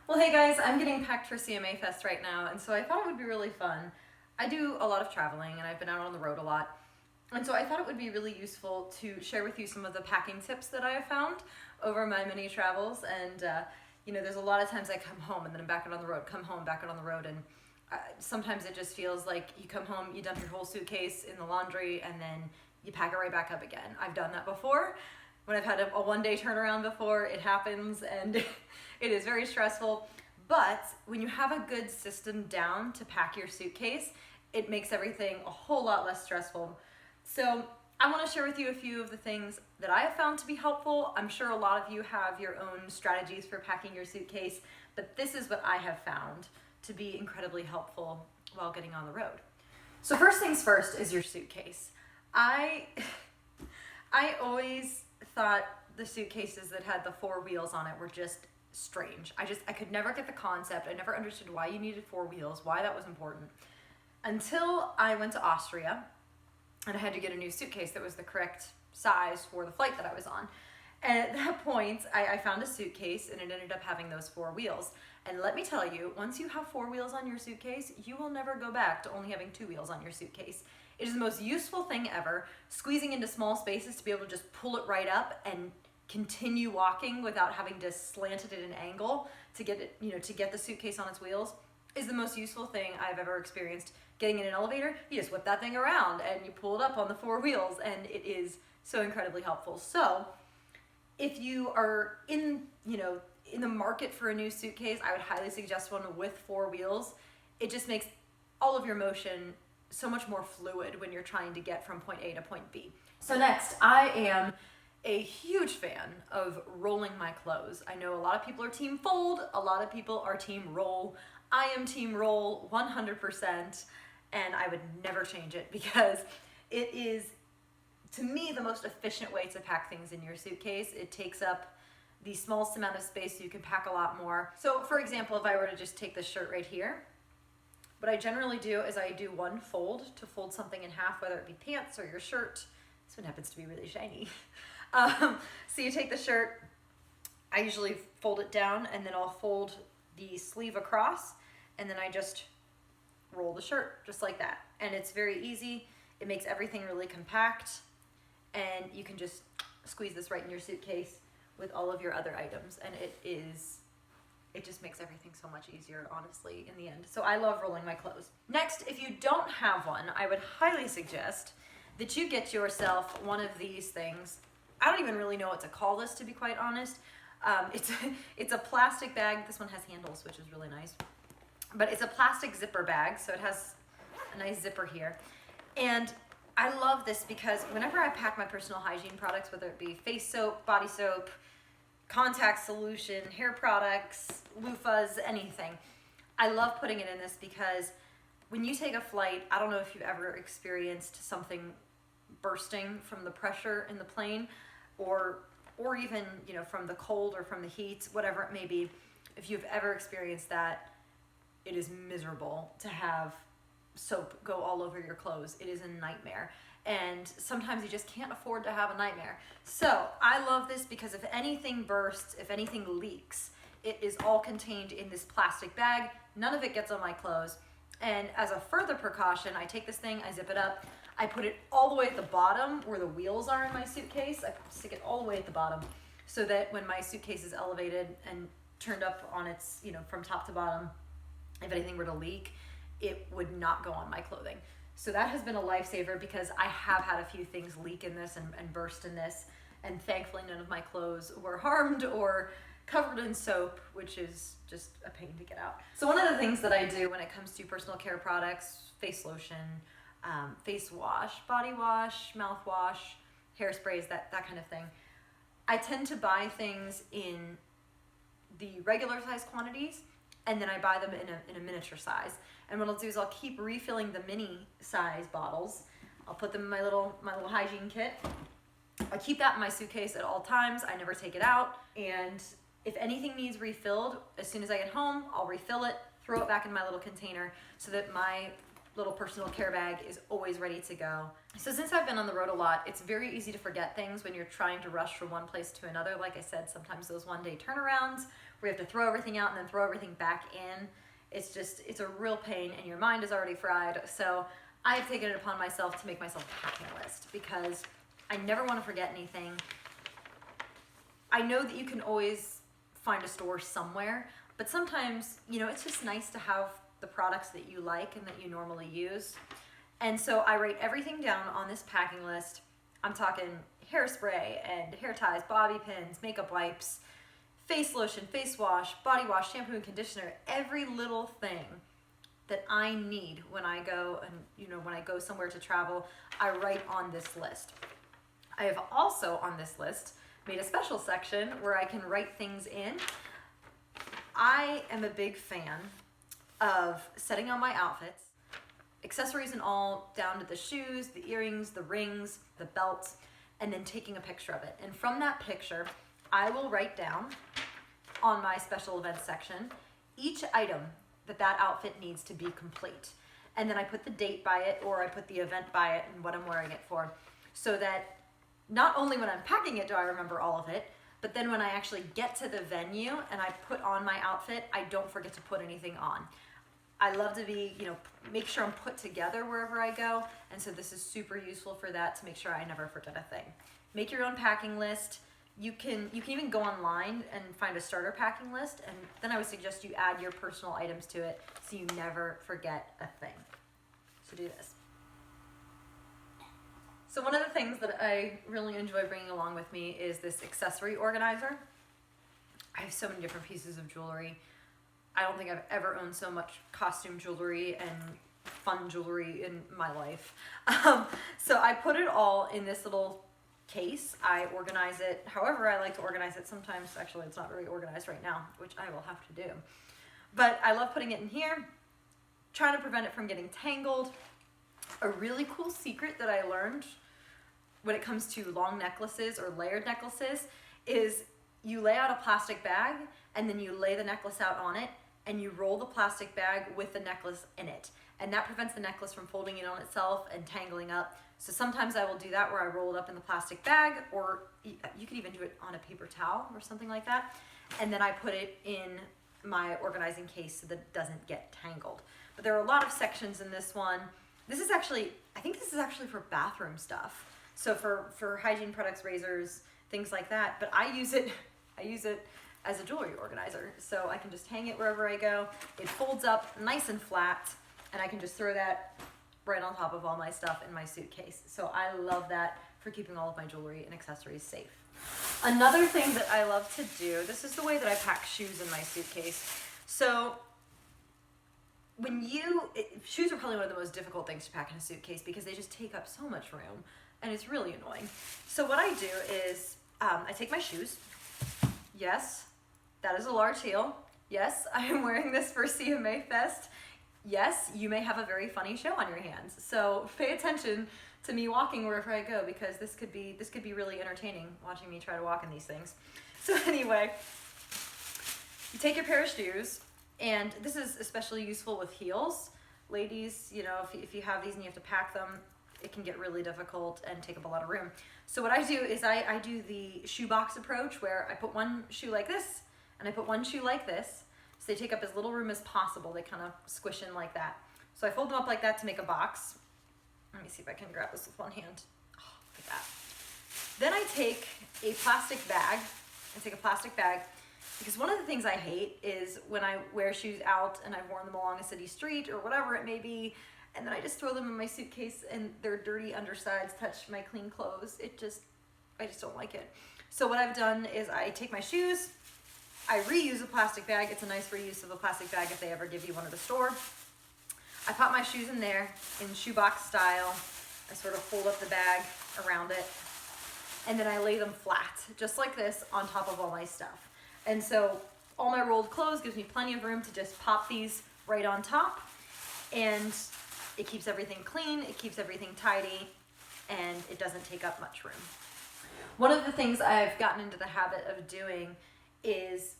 Well, hey guys, I'm getting packed for CMA Fest right now, and so I thought it would be really fun. I do a lot of traveling, and I've been out on the road a lot, and so I thought it would be really useful to share with you some of the packing tips that I have found over my many travels. And there's a lot of times I come home and then I'm back out on the road, come home, back out on the road, and sometimes it just feels like you come home, you dump your whole suitcase in the laundry, and then you pack it right back up again. I've done that before. When I've had a one-day turnaround before, it happens, and it is very stressful. But when you have a good system down to pack your suitcase, it makes everything a whole lot less stressful. So I want to share with you a few of the things that I have found to be helpful. I'm sure a lot of you have your own strategies for packing your suitcase, but this is what I have found to be incredibly helpful while getting on the road. So first things first is your suitcase. I always thought the suitcases that had the four wheels on it were just strange. I could never get the concept. I never understood why you needed four wheels, why that was important, until I went to Austria and I had to get a new suitcase that was the correct size for the flight that I was on. And at that point, I found a suitcase and it ended up having those four wheels. And let me tell you, once you have four wheels on your suitcase, you will never go back to only having two wheels on your suitcase. It is the most useful thing ever, squeezing into small spaces to be able to just pull it right up and continue walking without having to slant it at an angle to get it, to get the suitcase on its wheels is the most useful thing I've ever experienced. Getting in an elevator, you just whip that thing around and you pull it up on the four wheels, and it is so incredibly helpful. So if you are in the market for a new suitcase, I would highly suggest one with four wheels. It just makes all of your motion so much more fluid when you're trying to get from point A to point B. So next, I am a huge fan of rolling my clothes. I know a lot of people are team fold, a lot of people are team roll. I am team roll 100%, and I would never change it because it is, to me, the most efficient way to pack things in your suitcase. It takes up the smallest amount of space so you can pack a lot more. So for example, if I were to just take this shirt right here, what I generally do is I do one fold to fold something in half, whether it be pants or your shirt. This one happens to be really shiny. So you take the shirt, I usually fold it down, and then I'll fold the sleeve across, and then I just roll the shirt just like that. And it's very easy. It makes everything really compact, and you can just squeeze this right in your suitcase with all of your other items, and it just makes everything so much easier, honestly, in the end. So I love rolling my clothes. Next, if you don't have one, I would highly suggest that you get yourself one of these things. I don't even really know what to call this, to be quite honest. It's a plastic bag. This one has handles, which is really nice. But it's a plastic zipper bag, so it has a nice zipper here. And I love this because whenever I pack my personal hygiene products, whether it be face soap, body soap, contact solution, hair products, loofahs, anything, I love putting it in this because when you take a flight, I don't know if you've ever experienced something bursting from the pressure in the plane, or even from the cold or from the heat, whatever it may be. If you've ever experienced that, it is miserable to have soap go all over your clothes. It is a nightmare. And sometimes you just can't afford to have a nightmare. So I love this because if anything bursts, if anything leaks, it is all contained in this plastic bag. None of it gets on my clothes. And as a further precaution, I take this thing, I zip it up, I put it all the way at the bottom where the wheels are in my suitcase. I stick it all the way at the bottom so that when my suitcase is elevated and turned up on its, from top to bottom, if anything were to leak, it would not go on my clothing. So that has been a lifesaver because I have had a few things leak in this and burst in this, and thankfully none of my clothes were harmed or covered in soap, which is just a pain to get out. So one of the things that I do when it comes to personal care products, face lotion, face wash, body wash, mouthwash, hairsprays, that kind of thing, I tend to buy things in the regular size quantities, and then I buy them in a miniature size. And what I'll do is I'll keep refilling the mini size bottles. I'll put them in my little hygiene kit. I keep that in my suitcase at all times. I never take it out. And if anything needs refilled, as soon as I get home, I'll refill it, throw it back in my little container so that my little personal care bag is always ready to go. So since I've been on the road a lot, it's very easy to forget things when you're trying to rush from one place to another. Like I said, sometimes those one-day turnarounds where you have to throw everything out and then throw everything back in, it's a real pain and your mind is already fried. So I have taken it upon myself to make myself a packing list because I never want to forget anything. I know that you can always find a store somewhere, but sometimes, it's just nice to have the products that you like and that you normally use. And so I write everything down on this packing list. I'm talking hairspray and hair ties, bobby pins, makeup wipes, face lotion, face wash, body wash, shampoo and conditioner, every little thing that I need when I go and, when I go somewhere to travel, I write on this list. I have also on this list made a special section where I can write things in. I am a big fan of setting on my outfits, accessories and all, down to the shoes, the earrings, the rings, the belts, and then taking a picture of it. And from that picture, I will write down on my special events section each item that outfit needs to be complete. And then I put the date by it, or I put the event by it and what I'm wearing it for, so that not only when I'm packing it do I remember all of it, but then when I actually get to the venue and I put on my outfit, I don't forget to put anything on. I love to be, make sure I'm put together wherever I go, and so this is super useful for that, to make sure I never forget a thing. Make your own packing list. You can even go online and find a starter packing list, and then I would suggest you add your personal items to it so you never forget a thing. So do this. So one of the things that I really enjoy bringing along with me is this accessory organizer. I have so many different pieces of jewelry. I don't think I've ever owned so much costume jewelry and fun jewelry in my life. So I put it all in this little case. I organize it however I like to organize it. Sometimes, actually, it's not very organized right now, which I will have to do. But I love putting it in here, trying to prevent it from getting tangled. A really cool secret that I learned when it comes to long necklaces or layered necklaces is you lay out a plastic bag and then you lay the necklace out on it and you roll the plastic bag with the necklace in it. And that prevents the necklace from folding in on itself and tangling up. So sometimes I will do that where I roll it up in the plastic bag, or you could even do it on a paper towel or something like that. And then I put it in my organizing case so that it doesn't get tangled. But there are a lot of sections in this one. I think this is actually for bathroom stuff. So for hygiene products, razors, things like that. But I use it as a jewelry organizer. So I can just hang it wherever I go. It folds up nice and flat, and I can just throw that right on top of all my stuff in my suitcase. So I love that for keeping all of my jewelry and accessories safe. Another thing that I love to do, this is the way that I pack shoes in my suitcase. So shoes are probably one of the most difficult things to pack in a suitcase because they just take up so much room and it's really annoying. So what I do is I take my shoes. Yes, that is a large heel. Yes, I am wearing this for CMA Fest. Yes, you may have a very funny show on your hands. So pay attention to me walking wherever I go, because this could be really entertaining watching me try to walk in these things. So anyway, you take your pair of shoes, and this is especially useful with heels. Ladies, if you have these and you have to pack them, it can get really difficult and take up a lot of room. So what I do is I do the shoebox approach, where I put one shoe like this and I put one shoe like this. So they take up as little room as possible. They kind of squish in like that. So I fold them up like that to make a box. Let me see if I can grab this with one hand. Oh, look at that. Then I take a plastic bag. Because one of the things I hate is when I wear shoes out and I've worn them along a city street or whatever it may be, and then I just throw them in my suitcase and their dirty undersides touch my clean clothes. I just don't like it. So what I've done is I take my shoes, I reuse a plastic bag. It's a nice reuse of a plastic bag if they ever give you one at a store. I pop my shoes in there in shoebox style. I sort of fold up the bag around it, and then I lay them flat, just like this, on top of all my stuff. And so all my rolled clothes gives me plenty of room to just pop these right on top, and it keeps everything clean, it keeps everything tidy, and it doesn't take up much room. One of the things I've gotten into the habit of doing is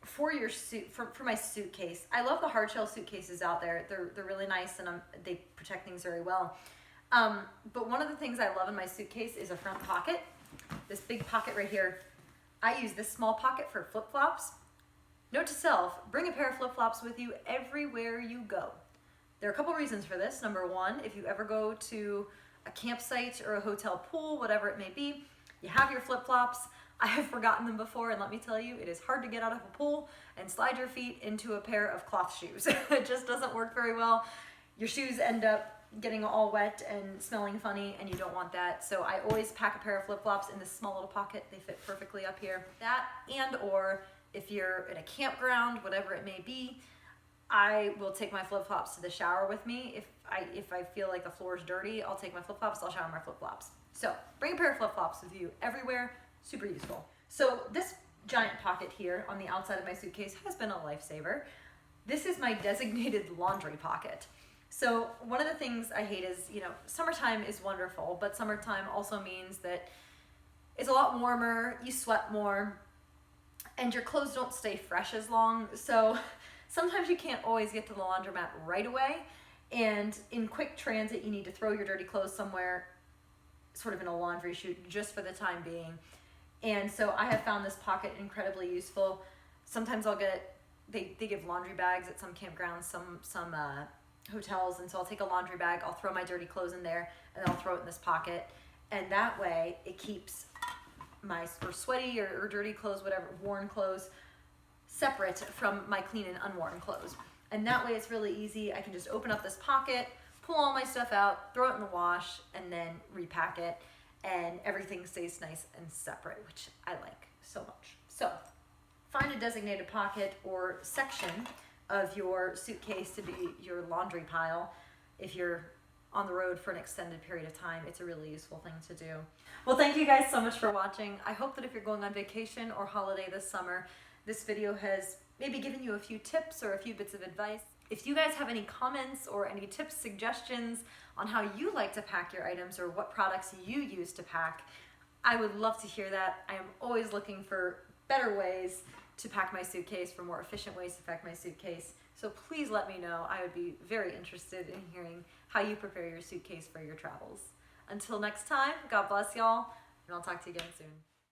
for your suit, for my suitcase, I love the hard shell suitcases out there. They're really nice, and they protect things very well. But one of the things I love in my suitcase is a front pocket. This big pocket right here. I use this small pocket for flip-flops. Note to self, bring a pair of flip-flops with you everywhere you go. There are a couple reasons for this. Number one, if you ever go to a campsite or a hotel pool, whatever it may be, you have your flip-flops. I have forgotten them before, and let me tell you, it is hard to get out of a pool and slide your feet into a pair of cloth shoes. It just doesn't work very well. Your shoes end up getting all wet and smelling funny, and you don't want that. So I always pack a pair of flip-flops in this small little pocket. They fit perfectly up here. That, and or if you're in a campground, whatever it may be, I will take my flip-flops to the shower with me. If I feel like the floor is dirty, I'll take my flip-flops, I'll shower in my flip-flops. So bring a pair of flip-flops with you everywhere, super useful. So this giant pocket here on the outside of my suitcase has been a lifesaver. This is my designated laundry pocket. So one of the things I hate is, summertime is wonderful, but summertime also means that it's a lot warmer, you sweat more, and your clothes don't stay fresh as long. So sometimes you can't always get to the laundromat right away. And in quick transit, you need to throw your dirty clothes somewhere, sort of in a laundry chute, just for the time being. And so I have found this pocket incredibly useful. Sometimes I'll get, they give laundry bags at some campgrounds, some hotels, and so I'll take a laundry bag, I'll throw my dirty clothes in there, and then I'll throw it in this pocket. And that way it keeps my sweaty or dirty clothes, whatever, worn clothes, separate from my clean and unworn clothes. And that way it's really easy. I can just open up this pocket, pull all my stuff out, throw it in the wash, and then repack it. And everything stays nice and separate, which I like so much. So find a designated pocket or section of your suitcase to be your laundry pile. If you're on the road for an extended period of time, it's a really useful thing to do. Well, thank you guys so much for watching. I hope that if you're going on vacation or holiday this summer, this video has maybe given you a few tips or a few bits of advice. If you guys have any comments or any tips, suggestions on how you like to pack your items or what products you use to pack, I would love to hear that. I am always looking for better ways to pack my suitcase, for more efficient ways to pack my suitcase. So please let me know. I would be very interested in hearing how you prepare your suitcase for your travels. Until next time, God bless y'all, and I'll talk to you again soon.